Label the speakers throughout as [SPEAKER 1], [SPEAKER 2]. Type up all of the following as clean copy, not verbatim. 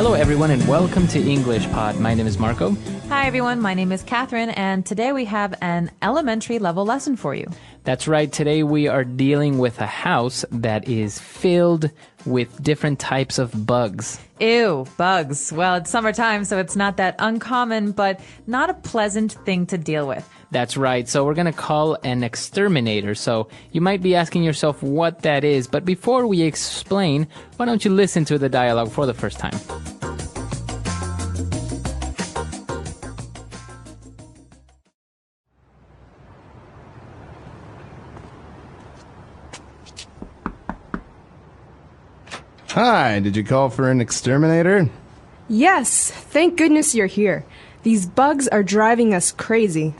[SPEAKER 1] Hello, everyone, and welcome to English Pod. My name is Marco.
[SPEAKER 2] Hi, everyone. My name is Catherine, and today we have an elementary level lesson for you.
[SPEAKER 1] That's right. Today we are dealing with a house that is filled with different types of bugs.
[SPEAKER 2] Ew, bugs. Well, it's summertime, so it's not that uncommon, but not a pleasant thing to deal with.
[SPEAKER 1] That's right. So we're going to call an exterminator. So you might be asking yourself what that is. But before we explain, why don't you listen to the dialogue for the first time?
[SPEAKER 3] Hi, did you call for an exterminator?
[SPEAKER 4] Yes, thank goodness you're here. These bugs are driving us crazy.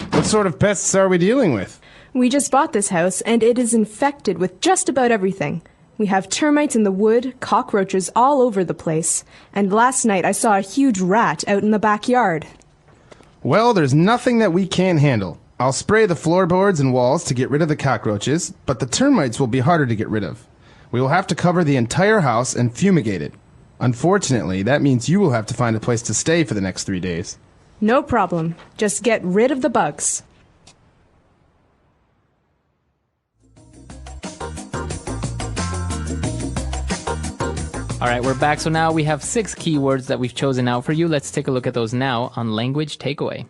[SPEAKER 3] What sort of pests are we dealing with?
[SPEAKER 4] We just bought this house, and it is infected with just about everything. We have termites in the wood, cockroaches all over the place, and last night I saw a huge rat out in the backyard.
[SPEAKER 3] Well, there's nothing that we can't handle. I'll spray the floorboards and walls to get rid of the cockroaches, but the termites will be harder to get rid of. We will have to cover the entire house and fumigate it. Unfortunately, that means you will have to find a place to stay for the next 3 days.
[SPEAKER 4] No problem. Just get rid of the bugs.
[SPEAKER 1] All right, we're back. So now we have 6 keywords that we've chosen out for you. Let's take a look at those now on Language Takeaway.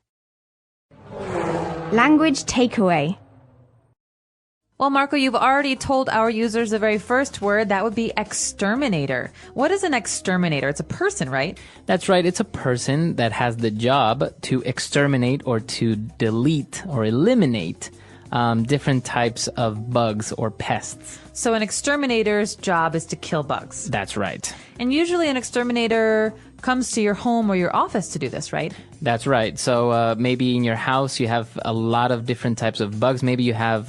[SPEAKER 5] Language takeaway.
[SPEAKER 2] Well, Marco, you've already told our users the very first word. That would be exterminator. What is an exterminator? It's a person, right?
[SPEAKER 1] That's right. It's a person that has the job to exterminate or to delete or eliminate different types of bugs or pests.
[SPEAKER 2] So an exterminator's job is to kill bugs.
[SPEAKER 1] That's right.
[SPEAKER 2] And usually an exterminator comes to your home or your office to do this, right?
[SPEAKER 1] That's right. So maybe in your house you have a lot of different types of bugs. Maybe you have,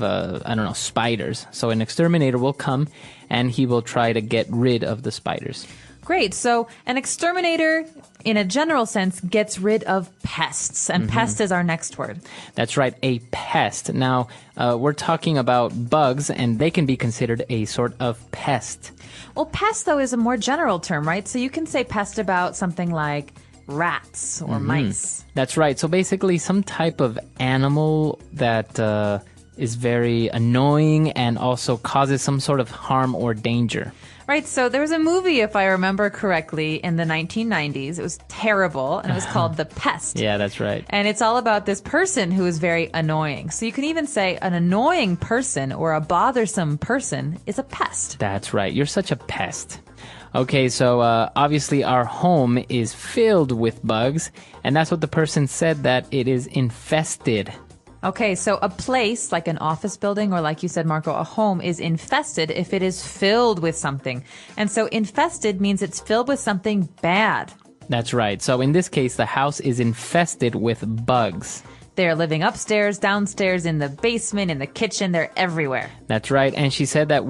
[SPEAKER 1] spiders. So an exterminator will come and he will try to get rid of the spiders.
[SPEAKER 2] Great. So an exterminator, in a general sense, gets rid of pests. And pest is our next word.
[SPEAKER 1] That's right, a pest. Now, we're talking about bugs, and they can be considered a sort of pest.
[SPEAKER 2] Well, pest, though, is a more general term, right? So you can say pest about something like rats or mice.
[SPEAKER 1] That's right. So basically, some type of animal that is very annoying and also causes some sort of harm or danger.
[SPEAKER 2] Right, so there was a movie, if I remember correctly, in the 1990s. It was terrible, and it was called The Pest.
[SPEAKER 1] Yeah, that's right.
[SPEAKER 2] And it's all about this person who is very annoying. So you can even say an annoying person or a bothersome person is a pest.
[SPEAKER 1] That's right. You're such a pest. Okay, so obviously our home is filled with bugs, and that's what the person said, that it is infested.
[SPEAKER 2] Okay, so a place like an office building or like you said, Marco, a home is infested if it is filled with something. And so infested means it's filled with something bad.
[SPEAKER 1] That's right. So in this case, the house is infested with bugs.
[SPEAKER 2] They're living upstairs, downstairs, in the basement, in the kitchen. They're everywhere.
[SPEAKER 1] That's right. And she said that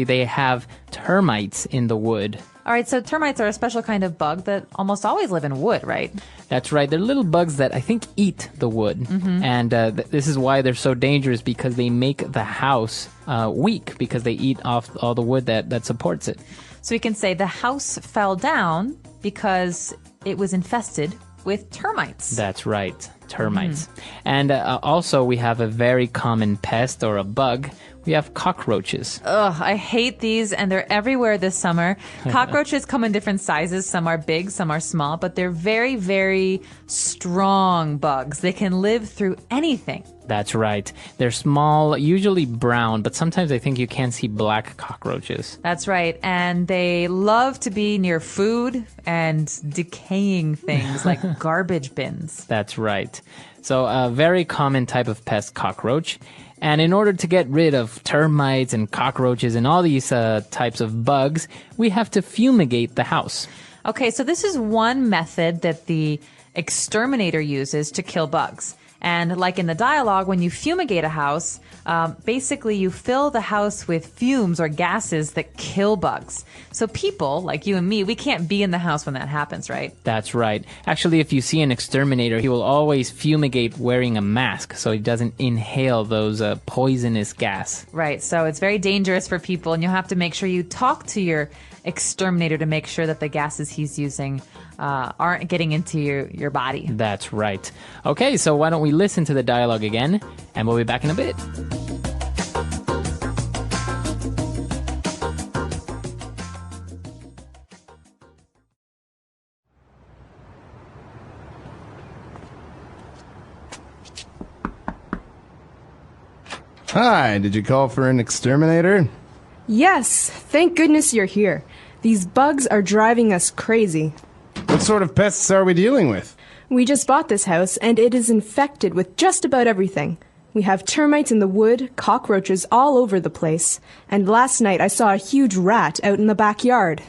[SPEAKER 1] they have termites in the wood.
[SPEAKER 2] All right, so termites are a special kind of bug that almost always live in wood, right?
[SPEAKER 1] That's right. They're little bugs that I think eat the wood. And this is why they're so dangerous, because they make the house weak, because they eat off all the wood that supports it.
[SPEAKER 2] So we can say the house fell down because it was infested with termites.
[SPEAKER 1] That's right. Termites. And also we have a very common pest or a bug. We have cockroaches.
[SPEAKER 2] Ugh, I hate these, and they're everywhere this summer. Cockroaches come in different sizes. Some are big, some are small, but they're very, very strong bugs. They can live through anything.
[SPEAKER 1] That's right. They're small, usually brown, but sometimes I think you can see black cockroaches.
[SPEAKER 2] That's right. And they love to be near food and decaying things like garbage bins.
[SPEAKER 1] That's right. So a very common type of pest, cockroach. And in order to get rid of termites and cockroaches and all these types of bugs, we have to fumigate the house.
[SPEAKER 2] Okay, so this is one method that the exterminator uses to kill bugs. And like in the dialogue, when you fumigate a house, basically you fill the house with fumes or gases that kill bugs. So people, like you and me, we can't be in the house when that happens, right?
[SPEAKER 1] That's right. Actually, if you see an exterminator, he will always fumigate wearing a mask so he doesn't inhale those poisonous gas.
[SPEAKER 2] Right. So it's very dangerous for people, and you'll have to make sure you talk to your exterminator to make sure that the gases he's using aren't getting into your body.
[SPEAKER 1] That's right. Okay, so why don't we listen to the dialogue again, and we'll be back in a bit.
[SPEAKER 3] Hi, did you call for an exterminator?
[SPEAKER 4] Yes, thank goodness you're here. These bugs are driving us crazy.
[SPEAKER 3] What sort of pests are we dealing with?
[SPEAKER 4] We just bought this house, and it is infected with just about everything. We have termites in the wood, cockroaches all over the place, and last night I saw a huge rat out in the backyard.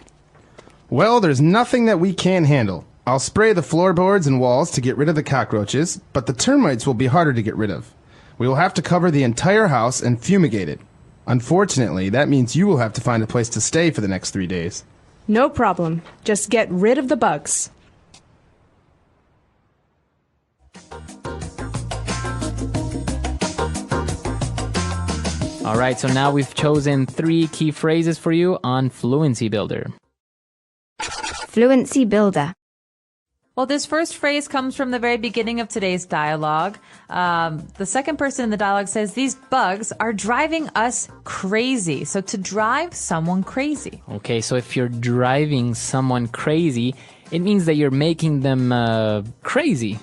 [SPEAKER 3] Well, there's nothing that we can't handle. I'll spray the floorboards and walls to get rid of the cockroaches, but the termites will be harder to get rid of. We will have to cover the entire house and fumigate it. Unfortunately, that means you will have to find a place to stay for the next 3 days.
[SPEAKER 4] No problem. Just get rid of the bugs.
[SPEAKER 1] All right, so now we've chosen 3 key phrases for you on Fluency Builder.
[SPEAKER 5] Fluency Builder.
[SPEAKER 2] Well, this first phrase comes from the very beginning of today's dialogue. The second person in the dialogue says, these bugs are driving us crazy. So to drive someone crazy.
[SPEAKER 1] Okay, so if you're driving someone crazy, it means that you're making them crazy.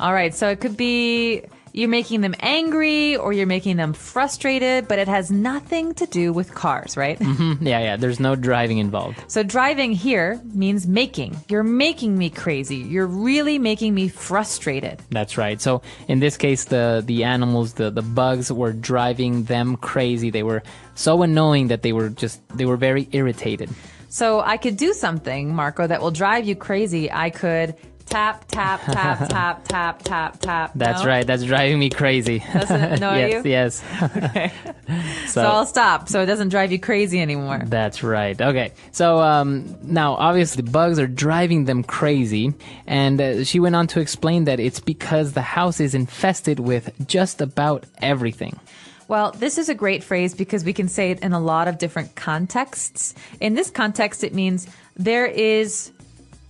[SPEAKER 2] All right, so it could be you're making them angry or you're making them frustrated, but it has nothing to do with cars, right?
[SPEAKER 1] Yeah, there's no driving involved.
[SPEAKER 2] So driving here means making. You're making me crazy. You're really making me frustrated.
[SPEAKER 1] That's right. So in this case, the animals, the bugs were driving them crazy. They were so annoying that they were very irritated.
[SPEAKER 2] So I could do something, Marco, that will drive you crazy. I could tap, tap, tap, tap, tap, tap, tap.
[SPEAKER 1] That's
[SPEAKER 2] no?
[SPEAKER 1] right. That's driving me crazy.
[SPEAKER 2] Does it annoy you?
[SPEAKER 1] Yes.
[SPEAKER 2] Okay. So I'll stop so it doesn't drive you crazy anymore.
[SPEAKER 1] That's right. Okay. So now, obviously, bugs are driving them crazy. And she went on to explain that it's because the house is infested with just about everything.
[SPEAKER 2] Well, this is a great phrase because we can say it in a lot of different contexts. In this context, it means there is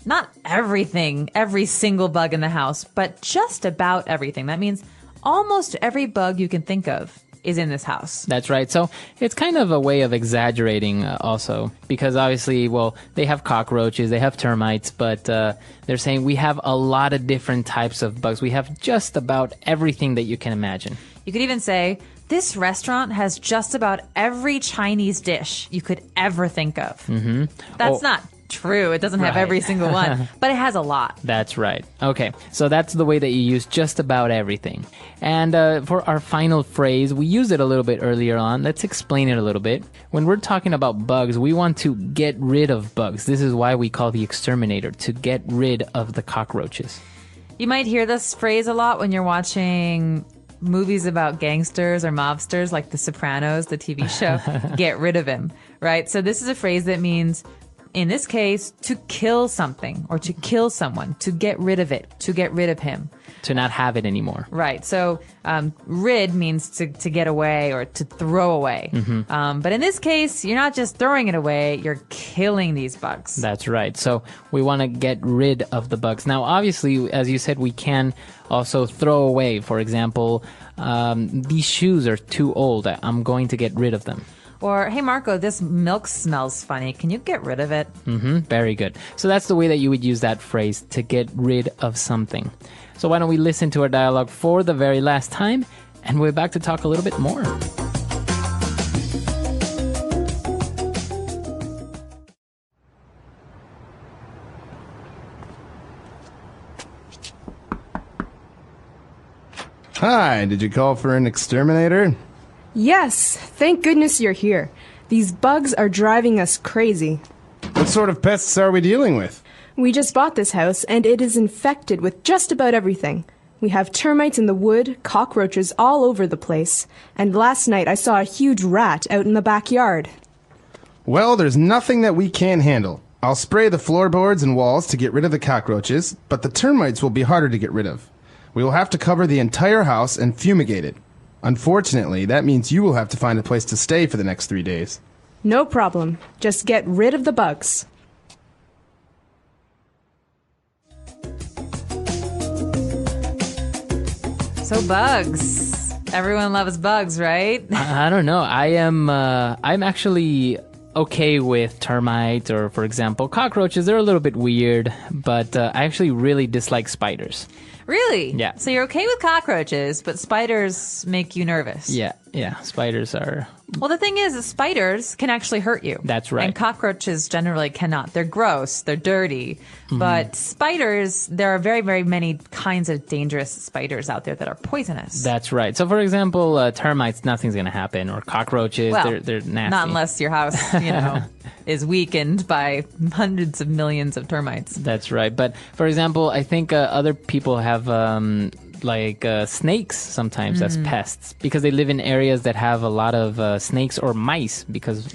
[SPEAKER 2] not everything, every single bug in the house, but just about everything. That means almost every bug you can think of is in this house.
[SPEAKER 1] That's right. So it's kind of a way of exaggerating also, because obviously, well, they have cockroaches, they have termites, but they're saying we have a lot of different types of bugs. We have just about everything that you can imagine.
[SPEAKER 2] You could even say, this restaurant has just about every Chinese dish you could ever think of. Mm-hmm. That's not true. It doesn't have every single one, but it has a lot.
[SPEAKER 1] That's right. Okay, so that's the way that you use just about everything. And for our final phrase, we used it a little bit earlier on. Let's explain it a little bit. When we're talking about bugs, we want to get rid of bugs. This is why we call the exterminator, to get rid of the cockroaches.
[SPEAKER 2] You might hear this phrase a lot when you're watching movies about gangsters or mobsters like The Sopranos, the TV show. Get rid of him, right? So this is a phrase that means, in this case, to kill something or to kill someone, to get rid of it, to get rid of him.
[SPEAKER 1] To not have it anymore.
[SPEAKER 2] Right. So rid means to get away or to throw away. Mm-hmm. But in this case, you're not just throwing it away, you're killing these bugs.
[SPEAKER 1] That's right. So we want to get rid of the bugs. Now, obviously, as you said, we can also throw away. For example, these shoes are too old. I'm going to get rid of them.
[SPEAKER 2] Or, hey, Marco, this milk smells funny. Can you get rid of it?
[SPEAKER 1] Mm-hmm. Very good. So that's the way that you would use that phrase, to get rid of something. So why don't we listen to our dialogue for the very last time, and we're back to talk a little bit more.
[SPEAKER 3] Hi, did you call for an exterminator?
[SPEAKER 4] Yes, thank goodness you're here. These bugs are driving us crazy.
[SPEAKER 3] What sort of pests are we dealing with?
[SPEAKER 4] We just bought this house, and it is infected with just about everything. We have termites in the wood, cockroaches all over the place, and last night I saw a huge rat out in the backyard.
[SPEAKER 3] Well, there's nothing that we can't handle. I'll spray the floorboards and walls to get rid of the cockroaches, but the termites will be harder to get rid of. We will have to cover the entire house and fumigate it. Unfortunately, that means you will have to find a place to stay for the next 3 days.
[SPEAKER 4] No problem. Just get rid of the bugs.
[SPEAKER 2] So bugs. Everyone loves bugs, right?
[SPEAKER 1] I don't know. I'm actually okay with termites or, for example, cockroaches. They're a little bit weird, but I actually really dislike spiders.
[SPEAKER 2] Really?
[SPEAKER 1] Yeah.
[SPEAKER 2] So you're okay with cockroaches, but spiders make you nervous.
[SPEAKER 1] Yeah. Spiders are...
[SPEAKER 2] Well, the thing is spiders can actually hurt you.
[SPEAKER 1] That's right.
[SPEAKER 2] And cockroaches generally cannot. They're gross. They're dirty. But spiders, there are very, very many kinds of dangerous spiders out there that are poisonous.
[SPEAKER 1] That's right. So, for example, termites, nothing's going to happen. Or cockroaches,
[SPEAKER 2] Well,
[SPEAKER 1] they're nasty.
[SPEAKER 2] not unless your house, is weakened by hundreds of millions of termites.
[SPEAKER 1] That's right. But, for example, I think other people have... snakes sometimes as pests because they live in areas that have a lot of snakes or mice because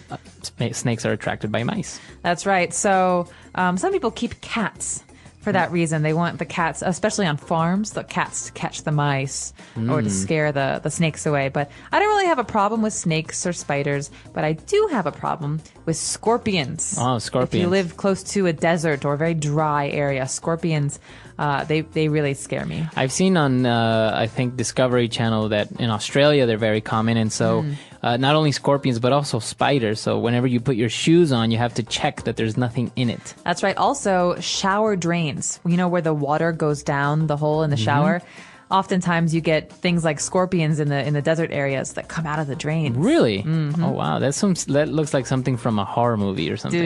[SPEAKER 1] snakes are attracted by mice.
[SPEAKER 2] That's right. So some people keep cats for that reason. They want the cats, especially on farms, the cats to catch the mice or to scare the snakes away. But I don't really have a problem with snakes or spiders, but I do have a problem with scorpions.
[SPEAKER 1] Oh, scorpions.
[SPEAKER 2] If you live close to a desert or a very dry area, scorpions, they really scare me.
[SPEAKER 1] I've seen on, I think, Discovery Channel that in Australia they're very common. And so not only scorpions, but also spiders. So whenever you put your shoes on, you have to check that there's nothing in it.
[SPEAKER 2] That's right. Also, shower drains, where the water goes down the hole in the shower. Oftentimes you get things like scorpions in the desert areas that come out of the drains.
[SPEAKER 1] Really? Oh, wow. That looks like something from a horror movie or something.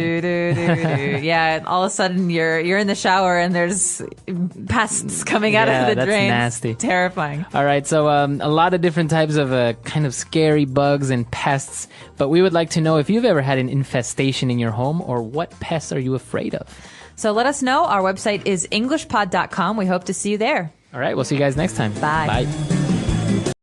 [SPEAKER 2] Yeah, all of a sudden you're in the shower and there's pests coming out of the
[SPEAKER 1] that's
[SPEAKER 2] drains.
[SPEAKER 1] Nasty.
[SPEAKER 2] Terrifying.
[SPEAKER 1] All right, so a lot of different types of kind of scary bugs and pests, but we would like to know if you've ever had an infestation in your home or what pests are you afraid of?
[SPEAKER 2] So let us know. Our website is englishpod.com. We hope to see you there.
[SPEAKER 1] All right, we'll see you guys next time.
[SPEAKER 2] Bye.
[SPEAKER 1] Bye.